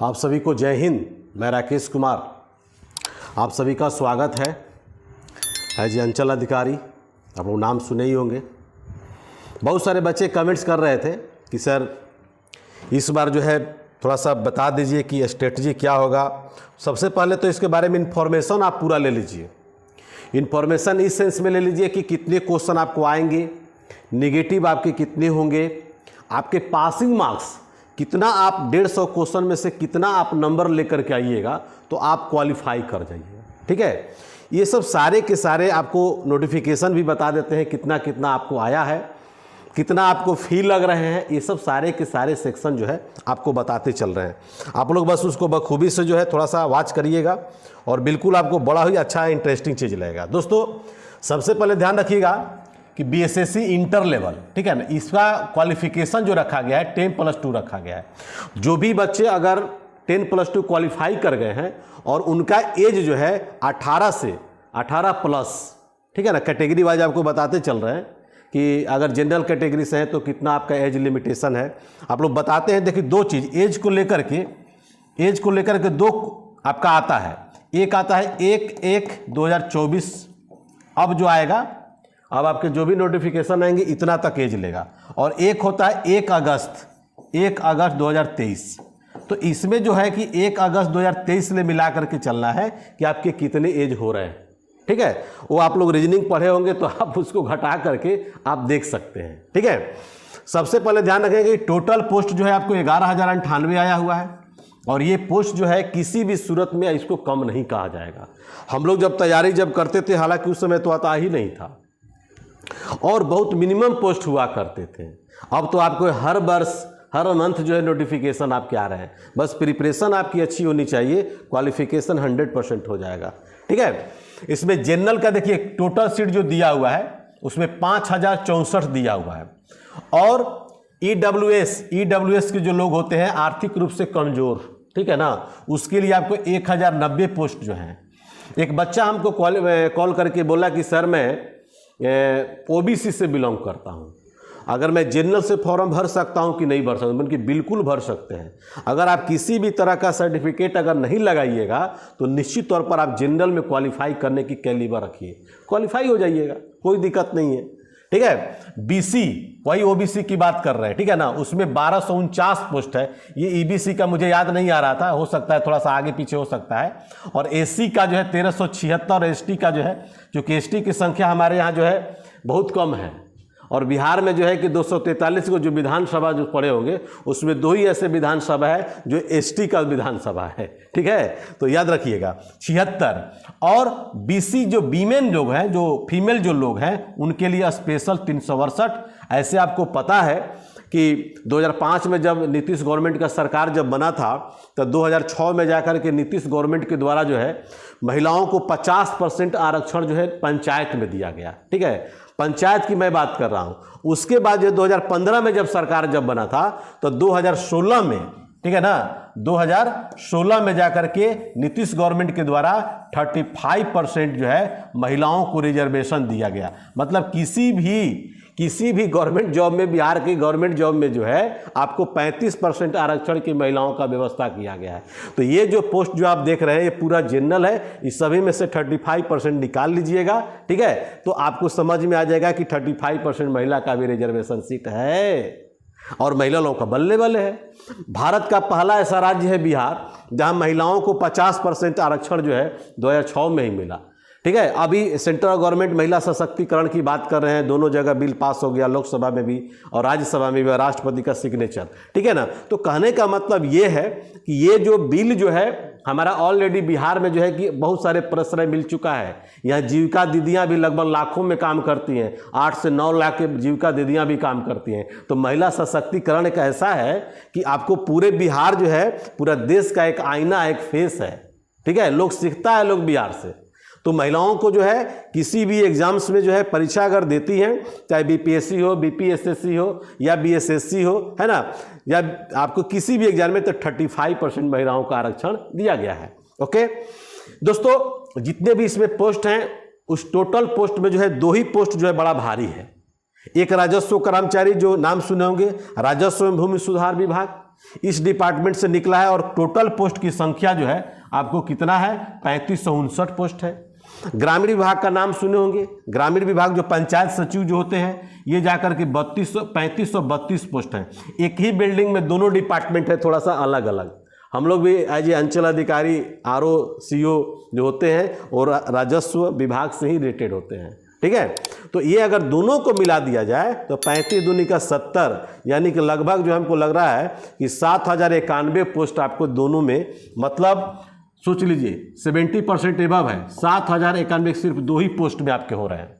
आप सभी को जय हिंद। मैं राकेश कुमार, आप सभी का स्वागत है एज ए अंचल अधिकारी। आप लोग नाम सुने ही होंगे। बहुत सारे बच्चे कमेंट्स कर रहे थे कि सर इस बार जो है थोड़ा सा बता दीजिए कि स्ट्रेटजी क्या होगा। सबसे पहले तो इसके बारे में इन्फॉर्मेशन आप पूरा ले लीजिए। इन्फॉर्मेशन इस सेंस में ले लीजिए कि कितने क्वेश्चन आपको आएंगे, नेगेटिव आपके कितने होंगे, आपके पासिंग मार्क्स कितना, आप 150 क्वेश्चन में से कितना आप नंबर लेकर के आइएगा तो आप क्वालिफाई कर जाइए। ठीक है, ये सब सारे के सारे आपको नोटिफिकेशन भी बता देते हैं कितना कितना आपको आया है, कितना आपको फी लग रहे हैं। ये सब सारे के सारे सेक्शन जो है आपको बताते चल रहे हैं। आप लोग बस उसको बखूबी से जो है थोड़ा सा वॉच करिएगा और बिल्कुल आपको बड़ा ही अच्छा इंटरेस्टिंग चीज़ लगेगा। दोस्तों सबसे पहले ध्यान रखिएगा कि बीएसएससी इंटर लेवल, ठीक है ना, इसका क्वालिफिकेशन जो रखा गया है 10+2 रखा गया है। जो भी बच्चे अगर 10+2 क्वालिफाई कर गए हैं और उनका एज जो है 18 से 18+, ठीक है ना, कैटेगरी वाइज आपको बताते चल रहे हैं कि अगर जनरल कैटेगरी से है तो कितना आपका एज लिमिटेशन है। आप लोग बताते हैं। देखिए दो चीज़ एज को लेकर के दो आपका आता है। एक आता है 1/1/2024, अब जो आएगा, अब आपके जो भी नोटिफिकेशन आएंगे इतना तक एज लेगा। और एक होता है 1 अगस्त 2023। तो इसमें जो है कि 1 अगस्त 2023 से मिला करके चलना है कि आपके कितने एज हो रहे हैं। ठीक है, वो आप लोग रीजनिंग पढ़े होंगे तो आप उसको घटा करके आप देख सकते हैं। ठीक है, सबसे पहले ध्यान रखें कि टोटल पोस्ट जो है आपको 11,098 आया हुआ है। और ये पोस्ट जो है किसी भी सूरत में इसको कम नहीं कहा जाएगा। हम लोग जब तैयारी करते थे, हालांकि उस समय तो आता ही नहीं था और बहुत मिनिमम पोस्ट हुआ करते थे। अब तो आपको हर वर्ष हर मंथ जो है नोटिफिकेशन आपके आ रहे हैं। बस प्रिपरेशन आपकी अच्छी होनी चाहिए, क्वालिफिकेशन 100% हो जाएगा। ठीक है, इसमें जनरल का देखिए टोटल सीट जो दिया हुआ है उसमें 5064 दिया हुआ है। और ईडब्ल्यूएस के जो लोग होते हैं आर्थिक रूप से कमजोर, ठीक है ना, उसके लिए आपको 1090 पोस्ट जो है। एक बच्चा हमको कॉल करके बोला कि सर मैं ओबीसी से बिलोंग करता हूं, अगर मैं जनरल से फॉर्म भर सकता हूं कि नहीं भर सकता। बल्कि बिल्कुल भर सकते हैं। अगर आप किसी भी तरह का सर्टिफिकेट अगर नहीं लगाइएगा तो निश्चित तौर पर आप जनरल में क्वालिफाई करने की कैलिबर रखिए, क्वालिफाई हो जाइएगा, कोई दिक्कत नहीं है। ठीक है, बीसी वही ओबीसी की बात कर रहे हैं, ठीक है ना, उसमें 1249 पोस्ट है। ये ईबीसी का मुझे याद नहीं आ रहा था, हो सकता है थोड़ा सा आगे पीछे हो सकता है। और एससी का जो है 1376 और एसटी का जो है, क्योंकि एसटी की संख्या हमारे यहाँ जो है बहुत कम है। और बिहार में जो है कि 243 को जो विधानसभा जो पड़े होंगे उसमें 2 ही ऐसे विधानसभा है जो एसटी का विधानसभा है। ठीक है, तो याद रखिएगा 76। और बीसी जो वीमेन लोग हैं, जो फीमेल जो लोग हैं, उनके लिए स्पेशल 368। ऐसे आपको पता है कि 2005 में जब नीतीश गवर्नमेंट का सरकार जब बना था तो 2006 में जाकर के नीतीश गवर्नमेंट के द्वारा जो है महिलाओं को 50% आरक्षण जो है पंचायत में दिया गया। ठीक है, पंचायत की मैं बात कर रहा हूं। उसके बाद जो 2015 में जब सरकार जब बना था तो 2016 में, ठीक है ना, 2016 में जाकर के नीतीश गवर्नमेंट के द्वारा 35% जो है महिलाओं को रिजर्वेशन दिया गया। मतलब किसी भी गवर्नमेंट जॉब में, बिहार की गवर्नमेंट जॉब में जो है आपको 35% आरक्षण की महिलाओं का व्यवस्था किया गया है। तो ये जो पोस्ट जो आप देख रहे हैं ये पूरा जनरल है। इस सभी में से 35% निकाल लीजिएगा। ठीक है, तो आपको समझ में आ जाएगा कि 35% महिला का भी रिजर्वेशन सीट है और महिला लोगों का बल्ले बल्ले है। भारत का पहला ऐसा राज्य है बिहार जहां महिलाओं को 50% आरक्षण जो है 2006 में ही मिला। ठीक है, अभी सेंट्रल गवर्नमेंट महिला सशक्तिकरण की बात कर रहे हैं। दोनों जगह बिल पास हो गया, लोकसभा में भी और राज्यसभा में भी, राष्ट्रपति का सिग्नेचर। ठीक है ना, तो कहने का मतलब ये है कि ये जो बिल जो है हमारा ऑलरेडी बिहार में जो है कि बहुत सारे प्रश्रय मिल चुका है। यहाँ जीविका दीदियाँ भी लगभग लाखों में काम करती हैं, 8 से 9 लाख के जीविका दीदियाँ भी काम करती हैं। तो महिला सशक्तिकरण एक ऐसा है कि आपको पूरे बिहार जो है पूरा देश का एक आईना, एक फेस है। ठीक है, लोग सीखता है लोग बिहार से। तो महिलाओं को जो है किसी भी एग्जाम्स में जो है परीक्षा अगर देती हैं, चाहे बीपीएससी हो, बीपीएसएससी हो या बीएसएससी हो, है ना, या आपको किसी भी एग्जाम में, तो 35% महिलाओं का आरक्षण दिया गया है। ओके दोस्तों, जितने भी इसमें पोस्ट हैं उस टोटल पोस्ट में जो है 2 ही पोस्ट जो है बड़ा भारी है। एक राजस्व कर्मचारी जो नाम सुने होंगे, राजस्व एवं भूमि सुधार विभाग, इस डिपार्टमेंट से निकला है और टोटल पोस्ट की संख्या जो है आपको कितना है, 3559 पोस्ट है। ग्रामीण विभाग का नाम सुने होंगे। ग्रामीण विभाग जो पंचायत सचिव जो होते हैं ये जाकर के 3532 पोस्ट हैं। एक ही बिल्डिंग में दोनों डिपार्टमेंट है, थोड़ा सा अलग अलग। हम लोग भी एज ए अंचल अधिकारी RO CO जो होते हैं और राजस्व विभाग से ही रिलेटेड होते हैं, ठीक है। तो ये अगर दोनों को मिला दिया जाए तो 35 दूनी का 70, यानी कि लगभग जो हमको लग रहा है कि 7091 पोस्ट आपको दोनों में, मतलब सोच लीजिए 70% एबव है। 7091 सिर्फ 2 ही पोस्ट में आपके हो रहे हैं,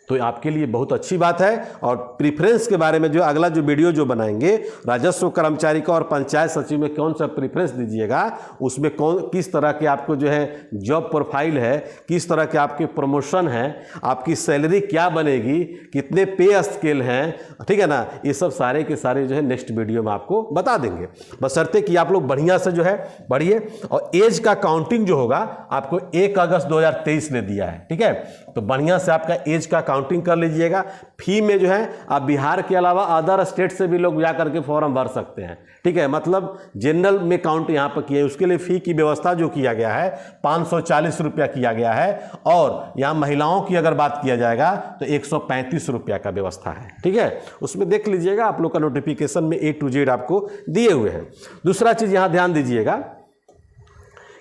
तो आपके लिए बहुत अच्छी बात है। और प्रीफरेंस के बारे में जो अगला जो वीडियो जो बनाएंगे, राजस्व कर्मचारी का और पंचायत सचिव में कौन सा प्रीफरेंस दीजिएगा, उसमें किस तरह के आपको जो है जॉब प्रोफाइल है, किस तरह के आपके प्रमोशन है, आपकी सैलरी क्या बनेगी, कितने पे स्केल हैं, ठीक है ना, ये सब सारे के सारे जो है नेक्स्ट वीडियो में आपको बता देंगे। बशर्ते कि आप लोग बढ़िया से जो है बढ़िए। और एज का काउंटिंग जो होगा आपको 1 अगस्त 2023 ने दिया है, ठीक है। तो बढ़िया से आपका एज का काउंटिंग कर लीजिएगा। फी में जो है आप बिहार के अलावा अदर स्टेट से भी लोग जा करके फॉर्म भर सकते हैं, ठीक है। मतलब जनरल में काउंट यहाँ पर किया है, उसके लिए फी की व्यवस्था जो किया गया है 540 रुपया किया गया है। और यहाँ महिलाओं की अगर बात किया जाएगा तो 135 रुपया का व्यवस्था है, ठीक है। उसमें देख लीजिएगा, आप लोग का नोटिफिकेशन में A to Z आपको दिए हुए हैं। दूसरा चीज यहाँ ध्यान दीजिएगा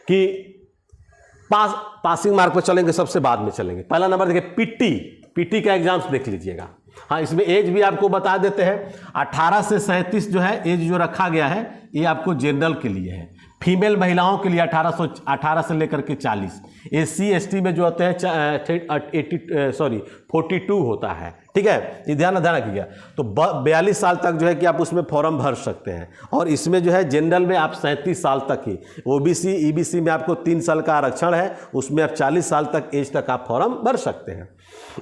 कि पासिंग मार्क पर चलेंगे, सबसे बाद में चलेंगे। पहला नंबर देखिए पीटी का एग्जाम्स देख लीजिएगा। हाँ, इसमें एज भी आपको बता देते हैं। 18 से 37 जो है एज जो रखा गया है ये आपको जनरल के लिए है। फीमेल महिलाओं के लिए 18 से लेकर के 40। SC ST में जो होते हैं 42 होता है, ठीक है। ये ध्यान रखिएगा। तो 42 साल तक जो है कि आप उसमें फॉर्म भर सकते हैं। और इसमें जो है जनरल में आप 37 साल तक ही, OBC EBC में आपको 3 साल का आरक्षण है, उसमें आप 40 साल तक एज तक आप फॉर्म भर सकते हैं।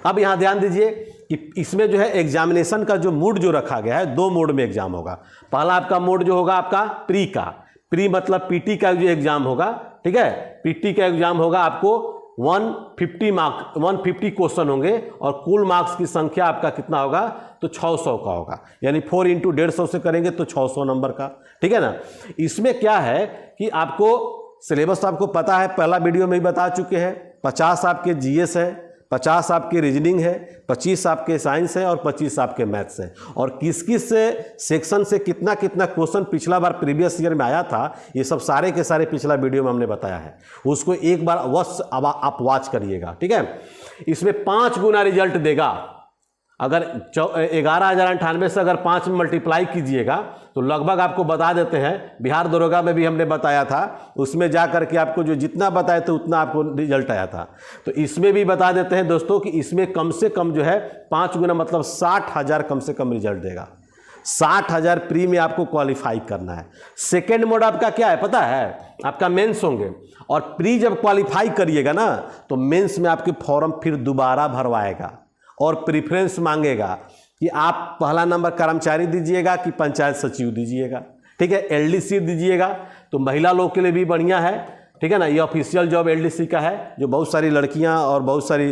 अब यहाँ ध्यान दीजिए कि इसमें जो है एग्जामिनेशन का जो मोड जो रखा गया है, 2 मोड में एग्जाम होगा। पहला आपका मोड जो होगा आपका प्री मतलब PT का जो एग्जाम होगा, ठीक है। PT का एग्जाम होगा आपको 150 क्वेश्चन होंगे और कुल मार्क्स की संख्या आपका कितना होगा, तो 600 का होगा। यानी 4 × 150 से करेंगे तो 600 नंबर का, ठीक है ना। इसमें क्या है कि आपको सिलेबस आपको पता है, पहला वीडियो में ही बता चुके हैं। 50 आपके GS है, 50 आपके रीजनिंग है, 25 आपके साइंस है और 25 आपके मैथ्स है। और किस किस से सेक्शन से कितना कितना क्वेश्चन पिछला बार प्रीवियस ईयर में आया था, ये सब सारे के सारे पिछला वीडियो में हमने बताया है। उसको एक बार आप वॉच करिएगा, ठीक है। इसमें 5 गुना रिजल्ट देगा। अगर 11,098 से अगर 5 में मल्टीप्लाई कीजिएगा तो लगभग आपको बता देते हैं, बिहार दरोगा में भी हमने बताया था, उसमें जा करके आपको जो जितना बताए थे उतना आपको रिजल्ट आया था। तो इसमें भी बता देते हैं दोस्तों कि इसमें कम से कम जो है 5 गुना मतलब 60,000 कम से कम रिजल्ट देगा। 60,000 प्री में आपको क्वालिफाई करना है। सेकेंड मोड आपका क्या है पता है, आपका मेंस होंगे। और प्री जब क्वालिफाई करिएगा ना तो मेंस में आपके फॉर्म फिर दोबारा भरवाएगा और प्रीफरेंस मांगेगा कि आप पहला नंबर कर्मचारी दीजिएगा कि पंचायत सचिव दीजिएगा, ठीक है। LDC दीजिएगा तो महिला लोग के लिए भी बढ़िया है, ठीक है ना। ये ऑफिशियल जॉब LDC का है, जो बहुत सारी लड़कियां और बहुत सारी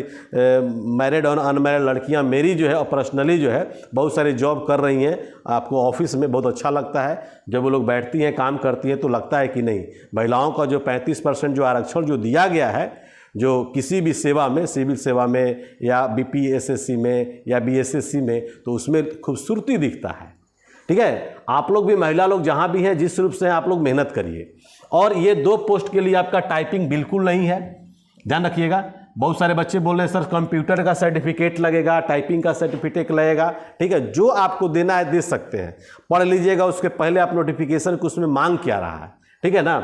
मैरिड और अनमैरिड लड़कियां मेरी जो है और पर्सनली जो है बहुत सारी जॉब कर रही हैं। आपको ऑफिस में बहुत अच्छा लगता है जब वो लोग बैठती हैं काम करती हैं, तो लगता है कि नहीं, महिलाओं का जो 35% जो आरक्षण जो दिया गया है, जो किसी भी सेवा में, सिविल सेवा में या BPSSC में या BSSC में, तो उसमें खूबसूरती दिखता है, ठीक है। आप लोग भी, महिला लोग जहाँ भी हैं, जिस रूप से हैं, आप लोग मेहनत करिए। और ये 2 पोस्ट के लिए आपका टाइपिंग बिल्कुल नहीं है, ध्यान रखिएगा। बहुत सारे बच्चे बोल रहे हैं सर कंप्यूटर का सर्टिफिकेट लगेगा, टाइपिंग का सर्टिफिकेट लगेगा, ठीक है। जो आपको देना है दे सकते हैं, पढ़ लीजिएगा। उसके पहले आप नोटिफिकेशन को उसमें मांग क्या रहा है, ठीक है ना।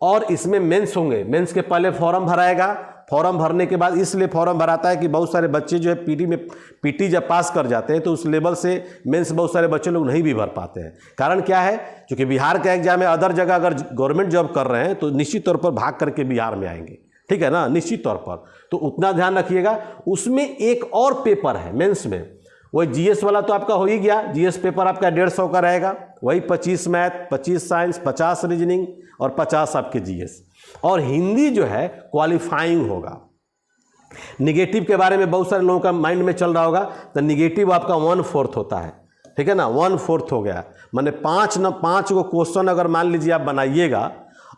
और इसमें मेंस होंगे, मेंस के पहले फॉर्म भराएगा। फॉर्म भरने के बाद इसलिए फॉर्म भराता है कि बहुत सारे बच्चे जो है पीटी जब पास कर जाते हैं तो उस लेवल से मेंस बहुत सारे बच्चे लोग नहीं भी भर पाते हैं। कारण क्या है, क्योंकि बिहार का एग्जाम है, अदर जगह अगर गवर्नमेंट जॉब कर रहे हैं तो निश्चित तौर पर भाग करके बिहार में आएंगे, ठीक है ना, निश्चित तौर पर। तो उतना ध्यान रखिएगा। उसमें एक और पेपर है मेंस में, वही GS वाला तो आपका हो ही गया। GS पेपर आपका 150 का रहेगा, वही 25 मैथ, 25 साइंस, 50 रीजनिंग और 50 आपके GS। और हिंदी जो है क्वालिफाइंग होगा। निगेटिव के बारे में बहुत सारे लोगों का माइंड में चल रहा होगा, तो निगेटिव आपका 1/4 होता है, ठीक है ना, 1/4 हो गया। माने 5 गो क्वेश्चन अगर मान लीजिए आप बनाइएगा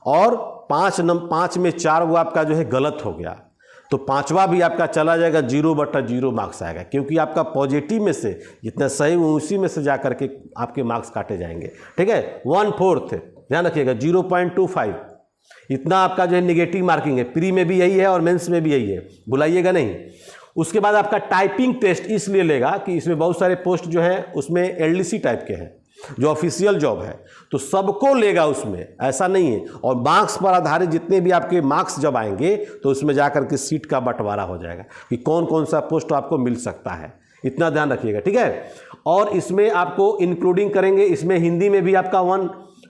और 5 में 4 गो आपका जो है गलत हो गया, तो 5वां भी आपका चला जाएगा, 0/0 मार्क्स आएगा, क्योंकि आपका पॉजिटिव में से जितना सही उसी में से जा करके आपके मार्क्स काटे जाएंगे। ठीक है, 1/4 ध्यान रखिएगा, 0.25 इतना आपका जो है निगेटिव मार्किंग है। प्री में भी यही है और मेंस में भी यही है, भुलाइएगा नहीं। उसके बाद आपका टाइपिंग टेस्ट इसलिए लेगा कि इसमें बहुत सारे पोस्ट जो हैं उसमें एलडीसी टाइप के हैं, जो ऑफिशियल जॉब है, तो सबको लेगा उसमें, ऐसा नहीं है। और मार्क्स पर आधारित जितने भी आपके मार्क्स जब आएंगे तो उसमें जाकर के सीट का बंटवारा हो जाएगा कि कौन कौन सा पोस्ट आपको मिल सकता है, इतना ध्यान रखिएगा। ठीक है, और इसमें आपको इंक्लूडिंग करेंगे, इसमें हिंदी में भी आपका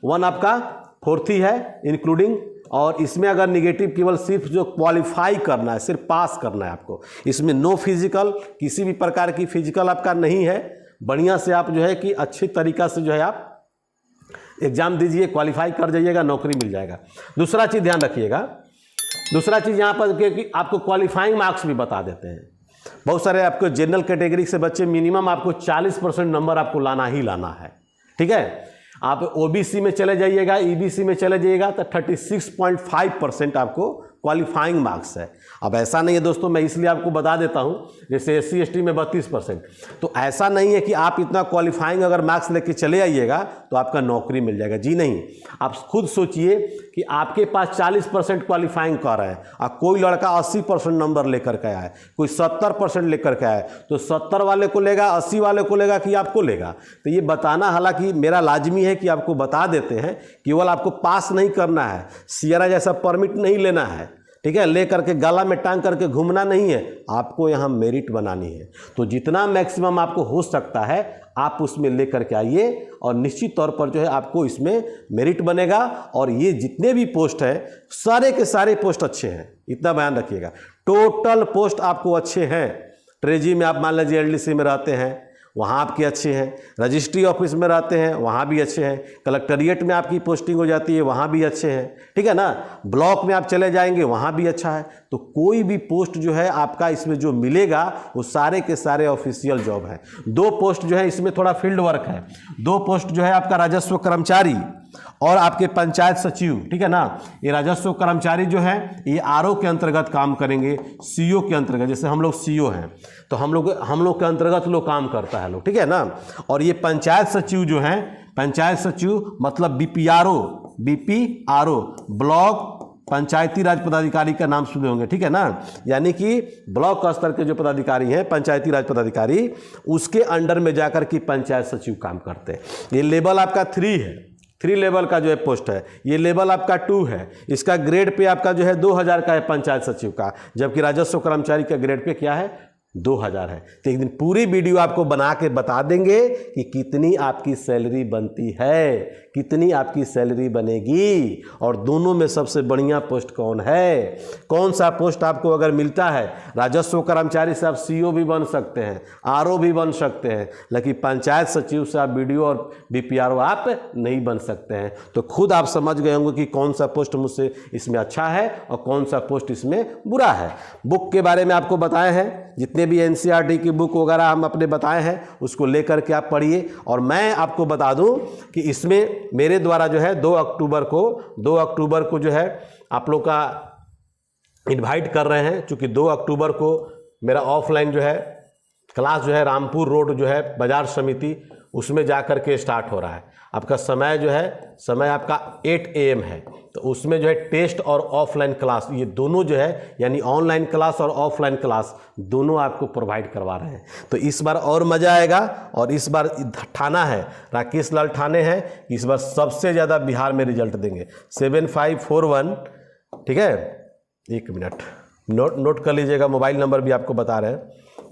1 आपका 4th ही है इंक्लूडिंग, और इसमें अगर निगेटिव केवल सिर्फ जो क्वालिफाई करना है, सिर्फ पास करना है आपको, इसमें नो फिजिकल, किसी भी प्रकार की फिजिकल आपका नहीं है। बढ़िया से आप जो है कि अच्छी तरीक़ा से जो है आप एग्ज़ाम दीजिए, क्वालिफाई कर जाइएगा, नौकरी मिल जाएगा। दूसरा चीज़ ध्यान रखिएगा, दूसरा चीज़ यहाँ पर कि आपको क्वालिफाइंग मार्क्स भी बता देते हैं। बहुत सारे आपको जनरल कैटेगरी से बच्चे मिनिमम आपको 40% नंबर आपको लाना ही लाना है। ठीक है, आप ओबीसी में चले जाइएगा, ईबीसी में चले जाइएगा तो 36.5% आपको क्वालिफाइंग मार्क्स है। अब ऐसा नहीं है दोस्तों, मैं इसलिए आपको बता देता हूं, जैसे SC ST में 32%, तो ऐसा नहीं है कि आप इतना क्वालिफाइंग अगर मार्क्स लेके चले आइएगा तो आपका नौकरी मिल जाएगा, जी नहीं। आप खुद सोचिए कि आपके पास 40% क्वालिफाइंग कर रहे हैं और कोई लड़का 80% नंबर लेकर के आया है, कोई 70% लेकर के आया है, तो 70 वाले को लेगा, 80 वाले को लेगा कि आपको लेगा? तो ये बताना हालांकि मेरा लाजमी है कि आपको बता देते हैं, केवल आपको पास नहीं करना है, सियरा जैसा परमिट नहीं लेना है। ठीक है, ले करके गला में टांग करके घूमना नहीं है, आपको यहाँ मेरिट बनानी है। तो जितना मैक्सिमम आपको हो सकता है आप उसमें ले करके आइए और निश्चित तौर पर जो है आपको इसमें मेरिट बनेगा। और ये जितने भी पोस्ट हैं सारे के सारे पोस्ट अच्छे हैं, इतना बयान रखिएगा। टोटल पोस्ट आपको अच्छे हैं। ट्रेजी में आप मान लीजिए एलडीसी में रहते हैं, वहाँ आपके अच्छे हैं। रजिस्ट्री ऑफिस में रहते हैं, वहाँ भी अच्छे हैं। कलेक्ट्रेट में आपकी पोस्टिंग हो जाती है, वहाँ भी अच्छे हैं। ठीक है ना, ब्लॉक में आप चले जाएंगे, वहाँ भी अच्छा है। तो कोई भी पोस्ट जो है आपका इसमें जो मिलेगा वो सारे के सारे ऑफिशियल जॉब है। 2 पोस्ट जो है इसमें थोड़ा फील्ड वर्क है। 2 पोस्ट जो है आपका राजस्व कर्मचारी और आपके पंचायत सचिव। ठीक है ना, ये राजस्व कर्मचारी जो है ये आरओ के अंतर्गत काम करेंगे, सीओ के अंतर्गत। जैसे हम लोग सीओ हैं तो हम लोग के अंतर्गत लोग काम करता है लोग, ठीक है ना। और ये पंचायत सचिव जो हैं, पंचायत सचिव मतलब बीपीआरओ ब्लॉक पंचायती राज पदाधिकारी का नाम सुने होंगे, ठीक है ना। यानी कि ब्लॉक स्तर के जो पदाधिकारी हैं, पंचायती राज पदाधिकारी, उसके अंडर में जाकर के पंचायत सचिव काम करते हैं। ये लेवल आपका 3 है, 3 लेवल का जो है पोस्ट है। ये लेवल आपका 2 है। इसका ग्रेड पे आपका जो है 2000 का है पंचायत सचिव का, जबकि राजस्व कर्मचारी का ग्रेड पे क्या है 2000 है। तो एक दिन पूरी वीडियो आपको बना के बता देंगे कि कितनी आपकी सैलरी बनती है, कितनी आपकी सैलरी बनेगी, और दोनों में सबसे बढ़िया पोस्ट कौन है, कौन सा पोस्ट आपको अगर मिलता है। राजस्व कर्मचारी से आप सीओ भी बन सकते हैं, आरओ भी बन सकते हैं, लेकिन पंचायत सचिव से आप बीडीओ और बीपीआरओ आप नहीं बन सकते हैं। तो खुद आप समझ गए होंगे कि कौन सा पोस्ट मुझसे इसमें अच्छा है और कौन सा पोस्ट इसमें बुरा है। बुक के बारे में आपको बताए हैं, जितने भी एनसीईआरटी की बुक वगैरह हम अपने बताए हैं उसको लेकर के आप पढ़िए। और मैं आपको बता दूं कि इसमें मेरे द्वारा जो है 2 अक्टूबर को जो है आप लोग का इनवाइट कर रहे हैं, क्योंकि 2 अक्टूबर को मेरा ऑफलाइन जो है क्लास जो है रामपुर रोड जो है बाजार समिति, उसमें जाकर के स्टार्ट हो रहा है। आपका समय जो है, समय आपका 8 AM है। तो उसमें जो है टेस्ट और ऑफलाइन क्लास, ये दोनों जो है यानी ऑनलाइन क्लास और ऑफलाइन क्लास दोनों आपको प्रोवाइड करवा रहे हैं। तो इस बार और मज़ा आएगा। और इस बार ठाना है, राकेश लाल ठाने हैं, इस बार सबसे ज़्यादा बिहार में रिजल्ट देंगे। 7541, ठीक है, 1 मिनट नोट कर लीजिएगा, मोबाइल नंबर भी आपको बता रहे हैं,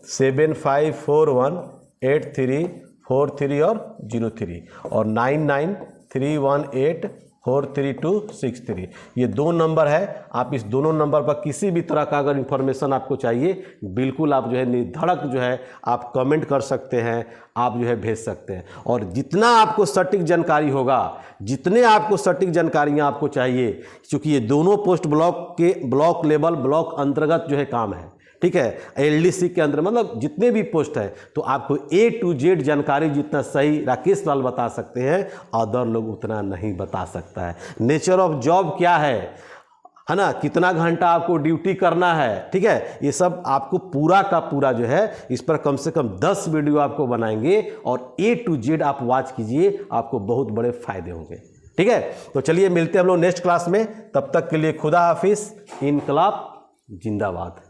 75418343 और 03 और 9931843263। ये 2 नंबर है। आप इस दोनों नंबर पर किसी भी तरह का अगर इन्फॉर्मेशन आपको चाहिए, बिल्कुल आप जो है निर्धड़क जो है आप कमेंट कर सकते हैं, आप जो है भेज सकते हैं। और जितना आपको सटीक जानकारी होगा, जितने आपको सटीक जानकारियाँ आपको चाहिए, क्योंकि ये दोनों पोस्ट ब्लॉक लेवल ब्लॉक अंतर्गत जो है काम है, ठीक है, एलडीसी के अंदर मतलब जितने भी पोस्ट है, तो आपको A to Z जानकारी जितना सही राकेश लाल बता सकते हैं, अदर लोग उतना नहीं बता सकता है। नेचर ऑफ जॉब क्या है ना, कितना घंटा आपको ड्यूटी करना है, ठीक है, ये सब आपको पूरा का पूरा जो है इस पर कम से कम 10 वीडियो आपको बनाएंगे और A to Z आप वॉच कीजिए, आपको बहुत बड़े फायदे होंगे। ठीक है, तो चलिए मिलते हैं हम लोग नेक्स्ट क्लास में, तब तक के लिए खुदा हाफिज, इनकलाब जिंदाबाद।